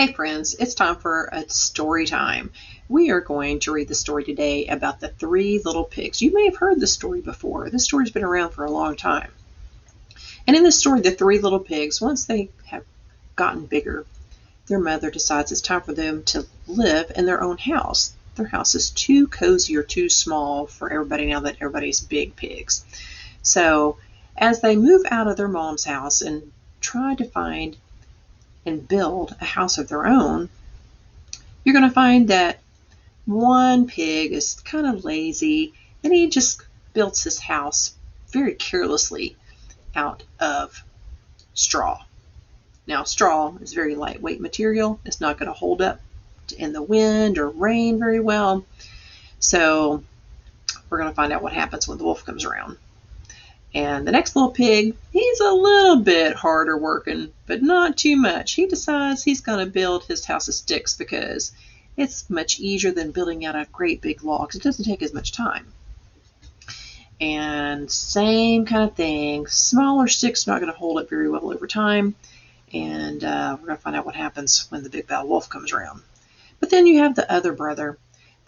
Hey friends, it's time for a story time. We are going to read the story today about the three little pigs. You may have heard this story before. This story's been around for a long time. And in this story, the three little pigs, once they have gotten bigger, their mother decides it's time for them to live in their own house. Their house is too cozy or too small for everybody now that everybody's big pigs. So as they move out of their mom's house and try to find and build a house of their own, you're going to find that one pig is kind of lazy and he just builds his house very carelessly out of straw. Now, straw is very lightweight material. It's not going to hold up in the wind or rain very well. So we're going to find out what happens when the wolf comes around. And the next little pig, he's a little bit harder working, but not too much. He decides he's going to build his house of sticks because it's much easier than building out a great big log. It doesn't take as much time. And same kind of thing. Smaller sticks are not going to hold up very well over time. And we're going to find out what happens when the big bad wolf comes around. But then you have the other brother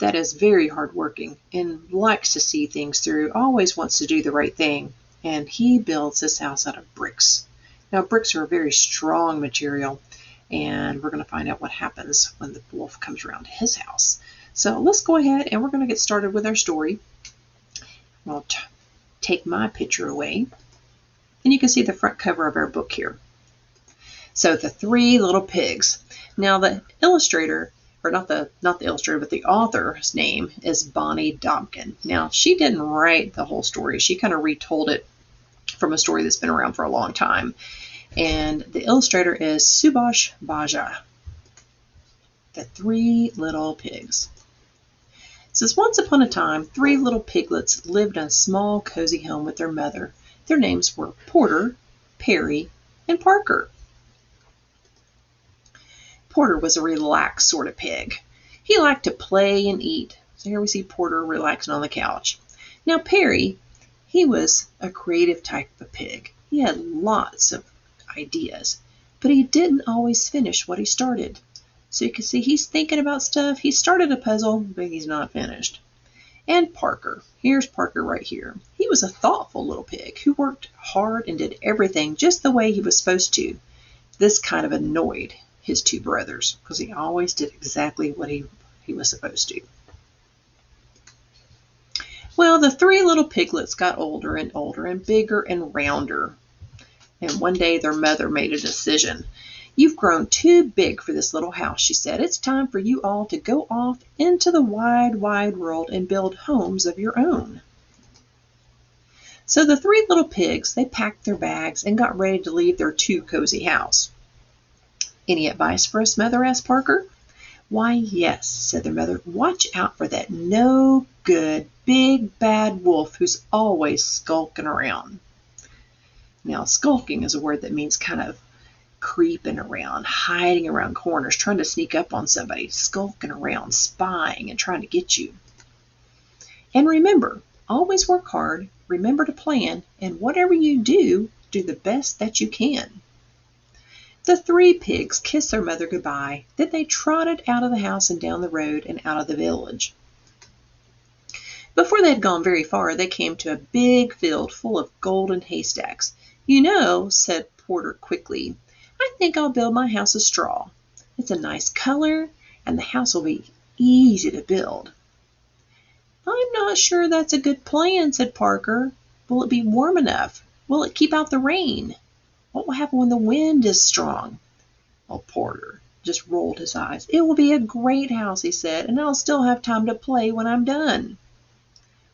that is very hardworking and likes to see things through, always wants to do the right thing. And he builds his house out of bricks. Now, bricks are a very strong material, and we're going to find out what happens when the wolf comes around to his house. So let's go ahead and we're going to get started with our story. I'll take my picture away, and you can see the front cover of our book here. So the three little pigs. Now the illustrator, or not the illustrator, but the author's name is Bonnie Dobkin. Now she didn't write the whole story. She kind of retold it from a story that's been around for a long time. And the illustrator is Subhash Bajaj. The Three Little Pigs. It says, once upon a time, three little piglets lived in a small, cozy home with their mother. Their names were Porter, Perry, and Parker. Porter was a relaxed sort of pig. He liked to play and eat. So here we see Porter relaxing on the couch. Now Perry, he was a creative type of pig. He had lots of ideas, but he didn't always finish what he started. So you can see he's thinking about stuff. He started a puzzle, but he's not finished. And Parker, here's Parker right here. He was a thoughtful little pig who worked hard and did everything just the way he was supposed to. This kind of annoyed his two brothers because he always did exactly what he was supposed to. Well, the three little piglets got older and older and bigger and rounder. And one day their mother made a decision. You've grown too big for this little house, she said. It's time for you all to go off into the wide, wide world and build homes of your own. So the three little pigs, they packed their bags and got ready to leave their too cozy house. Any advice for us, Mother? Asked Parker. Why, yes, said their mother. Watch out for that no good, big, bad wolf who's always skulking around. Now, skulking is a word that means kind of creeping around, hiding around corners, trying to sneak up on somebody, skulking around, spying, and trying to get you. And remember, always work hard, remember to plan, and whatever you do, do the best that you can. The three pigs kissed their mother goodbye. Then they trotted out of the house and down the road and out of the village. Before they had gone very far, they came to a big field full of golden haystacks. You know, said Porter quickly, I think I'll build my house of straw. It's a nice color, and the house will be easy to build. I'm not sure that's a good plan, said Parker. Will it be warm enough? Will it keep out the rain? What will happen when the wind is strong? Well, Porter just rolled his eyes. It will be a great house, he said, and I'll still have time to play when I'm done.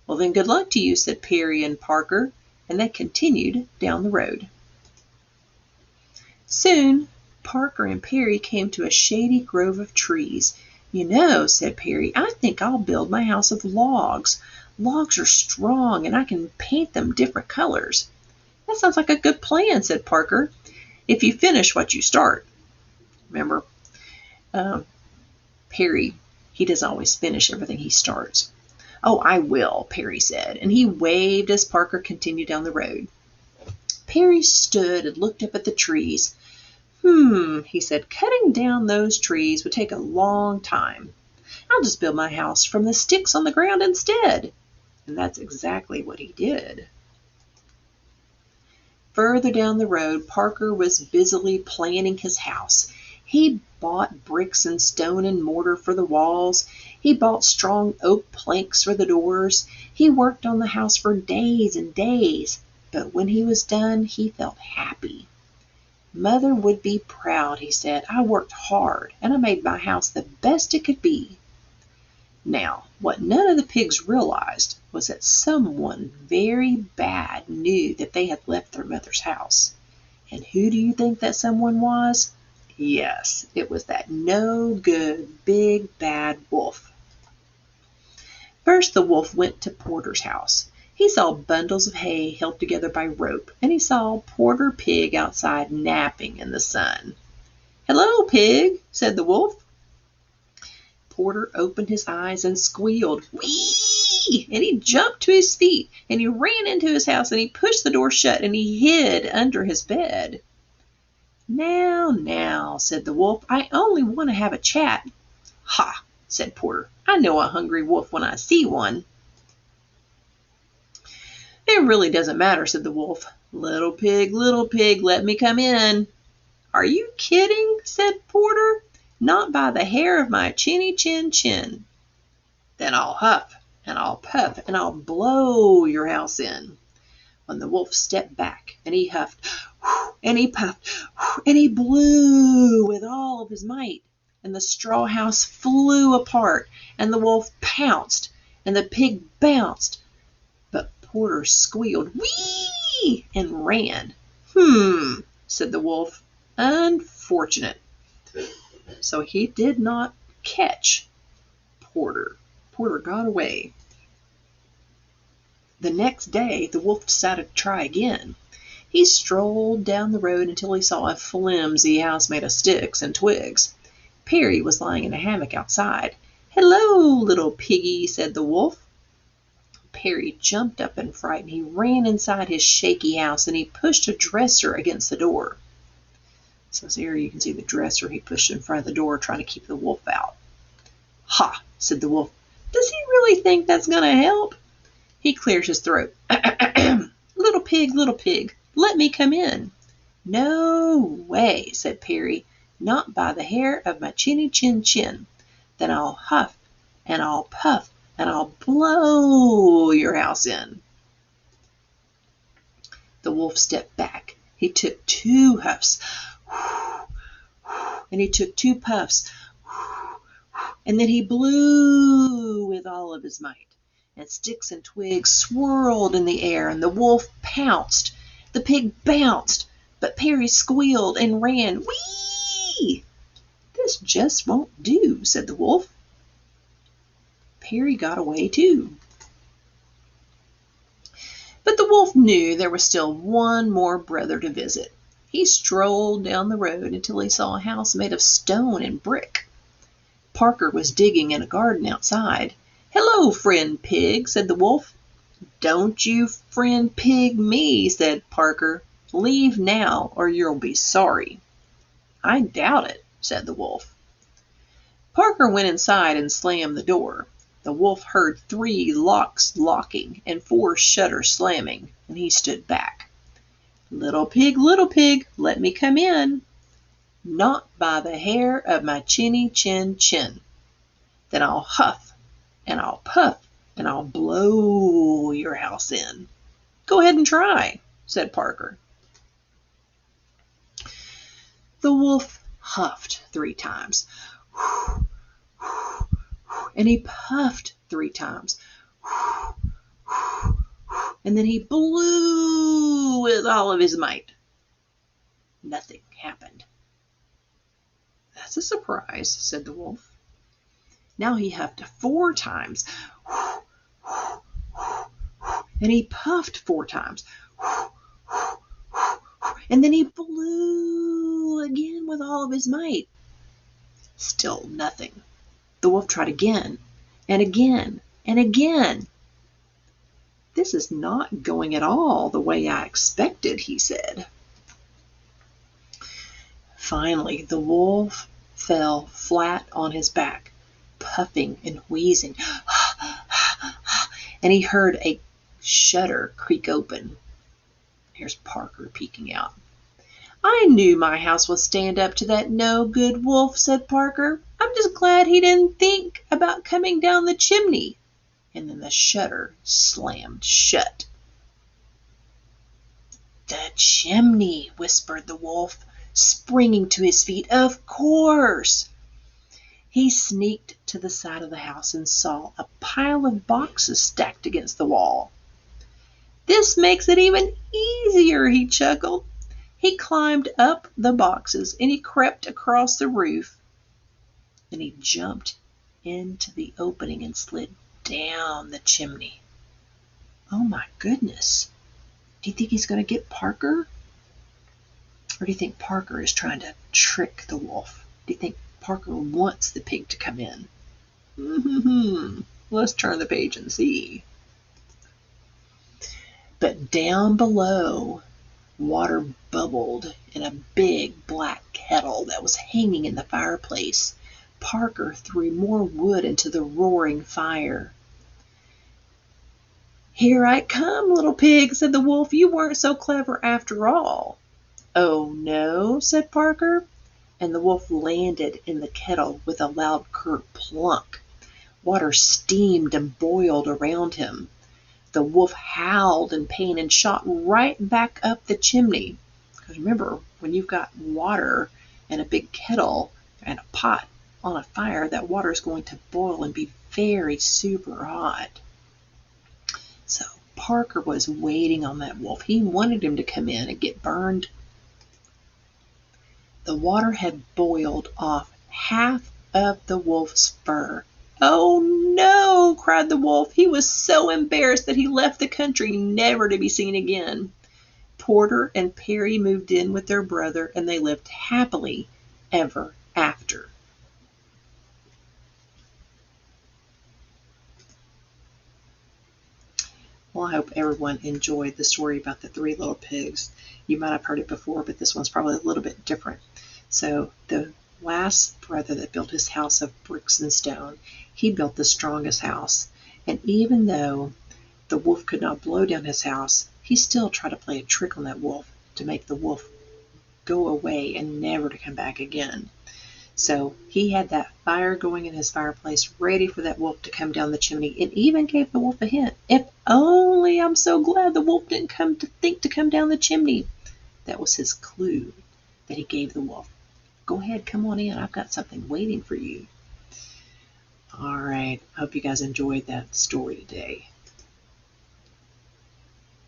Well, then good luck to you, said Perry and Parker, and they continued down the road. Soon, Parker and Perry came to a shady grove of trees. You know, said Perry, I think I'll build my house of logs. Logs are strong, and I can paint them different colors. That sounds like a good plan, said Parker, if you finish what you start. Remember, Perry, he doesn't always finish everything he starts. Oh, I will, Perry said, and he waved as Parker continued down the road. Perry stood and looked up at the trees. He said, cutting down those trees would take a long time. I'll just build my house from the sticks on the ground instead. And that's exactly what he did. Further down the road, Parker was busily planning his house. He bought bricks and stone and mortar for the walls. He bought strong oak planks for the doors. He worked on the house for days and days. But when he was done, he felt happy. Mother would be proud, he said. I worked hard, and I made my house the best it could be. Now, what none of the pigs realized was that someone very bad knew that they had left their mother's house. And who do you think that someone was? Yes, it was that no good, big, bad wolf. First, the wolf went to Porter's house. He saw bundles of hay held together by rope, and he saw Porter Pig outside napping in the sun. "Hello, Pig," said the wolf. Porter opened his eyes and squealed, "Whee!" And he jumped to his feet, and he ran into his house, and he pushed the door shut, and he hid under his bed. Now, said the wolf, "I only want to have a chat." "Ha," said Porter, "I know a hungry wolf when I see one." "It really doesn't matter," said the wolf. Little pig, let me come in." "Are you kidding?" said Porter. "Not by the hair of my chinny chin chin." "Then I'll huff, and I'll puff, and I'll blow your house in." When the wolf stepped back, and he huffed, and he puffed, and he blew with all of his might, and the straw house flew apart, and the wolf pounced, and the pig bounced, but Porter squealed, "Whee!" and ran. Said the wolf, "Unfortunate." So he did not catch Porter. Porter got away. The next day, the wolf decided to try again. He strolled down the road until he saw a flimsy house made of sticks and twigs. Perry was lying in a hammock outside. "Hello, little piggy," said the wolf. Perry jumped up in fright, and he ran inside his shaky house, and he pushed a dresser against the door. So here you can see the dresser he pushed in front of the door, trying to keep the wolf out. "Ha," said the wolf. "Does he really think that's going to help?" He clears his throat. Little pig, let me come in." "No way," said Perry. "Not by the hair of my chinny chin chin. Then I'll huff, and I'll puff, and I'll blow your house in." The wolf stepped back. He took 2 huffs, and he took 2 puffs, and then he blew with all of his might. And sticks and twigs swirled in the air, and the wolf pounced. The pig bounced, but Perry squealed and ran. "Whee!" "This just won't do," said the wolf. Perry got away too. But the wolf knew there was still one more brother to visit. He strolled down the road until he saw a house made of stone and brick. Parker was digging in a garden outside. "Hello, friend pig," said the wolf. "Don't you friend pig me," said Parker. "Leave now, or you'll be sorry." "I doubt it," said the wolf. Parker went inside and slammed the door. The wolf heard 3 locks locking and 4 shutters slamming, and he stood back. Little pig, let me come in." "Not by the hair of my chinny chin chin." "Then I'll huff, and I'll puff, and I'll blow your house in." "Go ahead and try," said Parker. The wolf huffed 3 times, and he puffed 3 times, and then he blew with all of his might. Nothing happened. "That's a surprise," said the wolf. Now he huffed 4 times, and he puffed 4 times, and then he blew again with all of his might. Still nothing. The wolf tried again, and again, and again. "This is not going at all the way I expected," he said. Finally, the wolf fell flat on his back, puffing and wheezing, and he heard a shutter creak open. Here's Parker peeking out. "I knew my house would stand up to that no-good wolf," said Parker. "I'm just glad he didn't think about coming down the chimney." And then the shutter slammed shut. "The chimney," whispered the wolf, springing to his feet. "Of course." He sneaked to the side of the house and saw a pile of boxes stacked against the wall. "This makes it even easier," he chuckled. He climbed up the boxes and he crept across the roof. Then he jumped into the opening and slid down the chimney. Oh my goodness. Do you think he's going to get Parker? Or do you think Parker is trying to trick the wolf? Do you think Parker wants the pig to come in? Let's turn the page and see. But down below, water bubbled in a big black kettle that was hanging in the fireplace. Parker threw more wood into the roaring fire. "Here I come, little pig," said the wolf. "You weren't so clever after all." "Oh, no," said Parker, and the wolf landed in the kettle with a loud curt plunk. Water steamed and boiled around him. The wolf howled in pain and shot right back up the chimney. Because remember, when you've got water in a big kettle and a pot on a fire, that water is going to boil and be very super hot. So Parker was waiting on that wolf. He wanted him to come in and get burned. The water had boiled off half of the wolf's fur. "Oh no," cried the wolf. He was so embarrassed that he left the country, never to be seen again. Porter and Perry moved in with their brother, and they lived happily ever after. Well, I hope everyone enjoyed the story about the three little pigs. You might have heard it before, but this one's probably a little bit different. So the last brother that built his house of bricks and stone, he built the strongest house. And even though the wolf could not blow down his house, he still tried to play a trick on that wolf to make the wolf go away and never to come back again. So he had that fire going in his fireplace, ready for that wolf to come down the chimney, and even gave the wolf a hint. "If only I'm so glad the wolf didn't think to come down the chimney." That was his clue that he gave the wolf. "Go ahead, come on in. I've got something waiting for you." All right. I hope you guys enjoyed that story today.